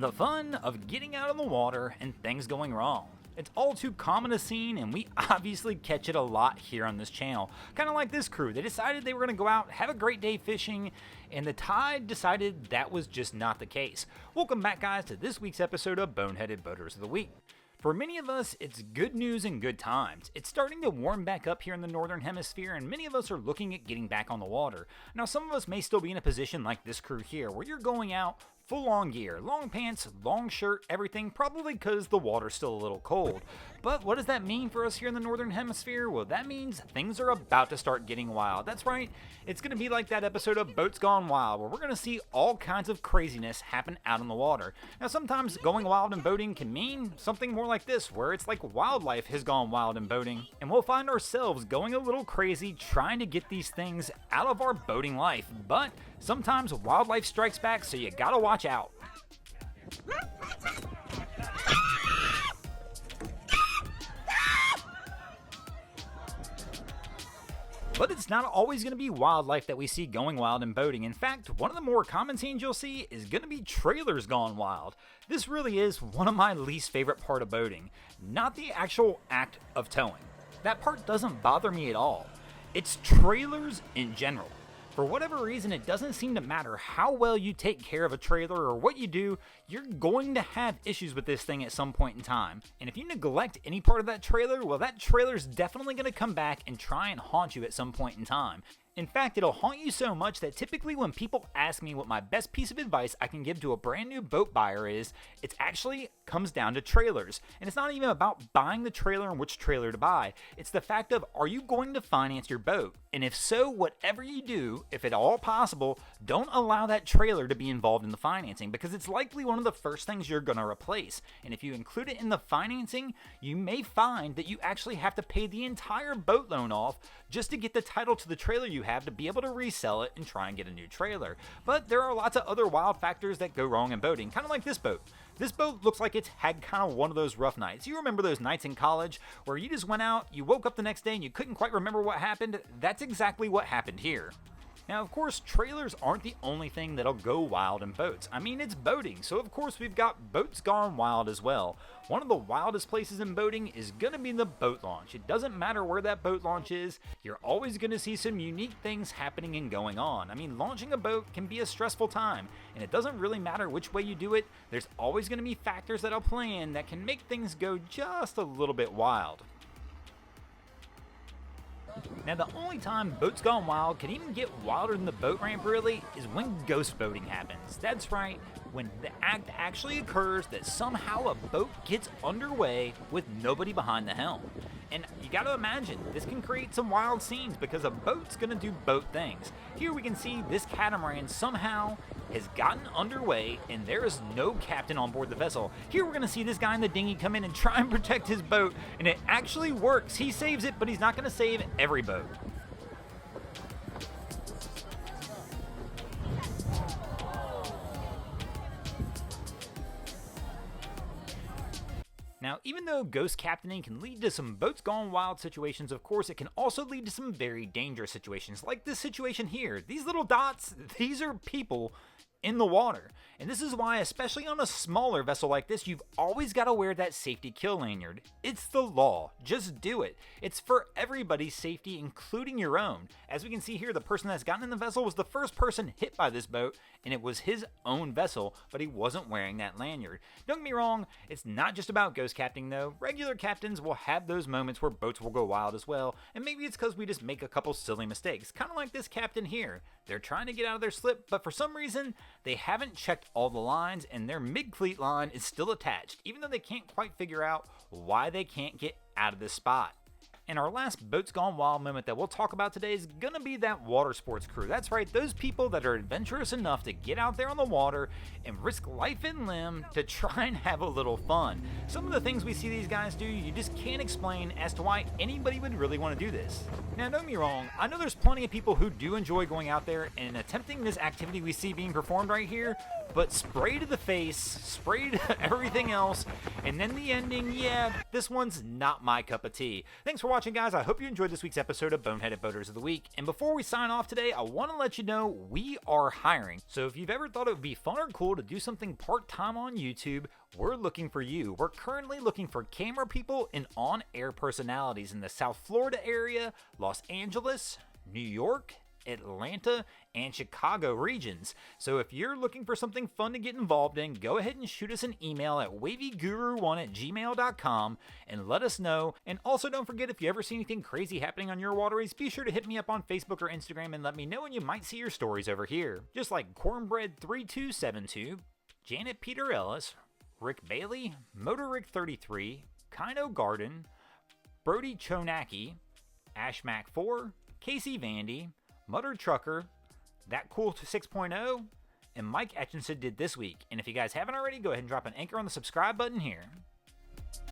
The fun of getting out on the water and things going wrong. It's all too common a scene, and we obviously catch it a lot here on this channel. Kind of like this crew. They decided they were going to go out, have a great day fishing, and the tide decided that was just not the case. Welcome back, guys, to this week's episode of Boneheaded Boaters of the Week. For many of us, it's good news and good times. It's starting to warm back up here in the Northern Hemisphere, and many of us are looking at getting back on the water. Now, some of us may still be in a position like this crew here, where you're going out full-on gear, long pants, long shirt, everything, probably because the water's still a little cold. But what does that mean for us here in the Northern Hemisphere? Well, that means things are about to start getting wild. That's right, it's going to be like that episode of Boats Gone Wild, where we're going to see all kinds of craziness happen out on the water. Now, sometimes going wild in boating can mean something more like this, where it's like wildlife has gone wild in boating, and we'll find ourselves going a little crazy trying to get these things out of our boating life. But sometimes wildlife strikes back, so you gotta watch out. But it's not always going to be wildlife that we see going wild in boating. In fact, one of the more common scenes you'll see is going to be trailers gone wild. This really is one of my least favorite part of boating, not the actual act of towing. That part doesn't bother me at all. It's trailers in general. For whatever reason, it doesn't seem to matter how well you take care of a trailer or what you do, you're going to have issues with this thing at some point in time. And if you neglect any part of that trailer, well, that trailer's definitely going to come back and try and haunt you at some point in time. In fact, it'll haunt you so much that typically when people ask me what my best piece of advice I can give to a brand new boat buyer is, it actually comes down to trailers. And it's not even about buying the trailer and which trailer to buy. It's the fact of, are you going to finance your boat? And if so, whatever you do, if at all possible, don't allow that trailer to be involved in the financing, because it's likely one of the first things you're going to replace. And if you include it in the financing, you may find that you actually have to pay the entire boat loan off just to get the title to the trailer you have to be able to resell it and try and get a new trailer. But there are lots of other wild factors that go wrong in boating, kind of like this boat. This boat looks like it's had kind of one of those rough nights. You remember those nights in college where you just went out, you woke up the next day and you couldn't quite remember what happened? That's exactly what happened here. Now, of course, trailers aren't the only thing that'll go wild in boats. I mean, it's boating, so of course we've got boats gone wild as well. One of the wildest places in boating is going to be the boat launch. It doesn't matter where that boat launch is, you're always going to see some unique things happening and going on. I mean, launching a boat can be a stressful time, and it doesn't really matter which way you do it. There's always going to be factors that'll play in that can make things go just a little bit wild. Now, the only time boats gone wild can even get wilder than the boat ramp really is when ghost boating happens. That's right, when the act actually occurs that somehow a boat gets underway with nobody behind the helm. And you gotta imagine, this can create some wild scenes because a boat's gonna do boat things. Here we can see this catamaran somehow has gotten underway and there is no captain on board the vessel. Here we're gonna see this guy in the dinghy come in and try and protect his boat, and it actually works. He saves it, but he's not gonna save every boat. Now, even though ghost captaining can lead to some boats gone wild situations, of course, it can also lead to some very dangerous situations, like this situation here. These little dots, these are people in the water. And this is why, especially on a smaller vessel like this, you've always got to wear that safety kill lanyard. It's the law. Just do it. It's for everybody's safety, including your own. As we can see here, the person that's gotten in the vessel was the first person hit by this boat, and it was his own vessel, but he wasn't wearing that lanyard. Don't get me wrong, it's not just about ghost captaining though. Regular captains will have those moments where boats will go wild as well, and maybe it's because we just make a couple silly mistakes, kind of like this captain here. They're trying to get out of their slip, but for some reason, they haven't checked all the lines and their mid-cleat line is still attached, even though they can't quite figure out why they can't get out of this spot. And our last Boats Gone Wild moment that we'll talk about today is gonna be that water sports crew. That's right, those people that are adventurous enough to get out there on the water and risk life and limb to try and have a little fun. Some of the things we see these guys do, you just can't explain as to why anybody would really want to do this. Now, don't get me wrong, I know there's plenty of people who do enjoy going out there and attempting this activity we see being performed right here, but spray to the face, spray to everything else, and then the ending, yeah, this one's not my cup of tea. Thanks for watching, guys. I hope you enjoyed this week's episode of Boneheaded Boaters of the Week. And before we sign off today, I want to let you know we are hiring. So if you've ever thought it would be fun or cool to do something part-time on YouTube, we're looking for you. We're currently looking for camera people and on-air personalities in the South Florida area, Los Angeles, New York, Atlanta, and Chicago regions. So if you're looking for something fun to get involved in, go ahead and shoot us an email at wavyguru1@gmail.com and let us know. And also don't forget, if you ever see anything crazy happening on your waterways, be sure to hit me up on Facebook or Instagram and let me know, and you might see your stories over here. Just like Cornbread3272, Janet Peter Ellis, Rick Bailey, MotorRick33, Kino Garden, Brody Chonaki, Ashmac4, Casey Vandy, Mutter Trucker, That Cool 6.0, and Mike Etchinson did this week. And if you guys haven't already, go ahead and drop an anchor on the subscribe button here.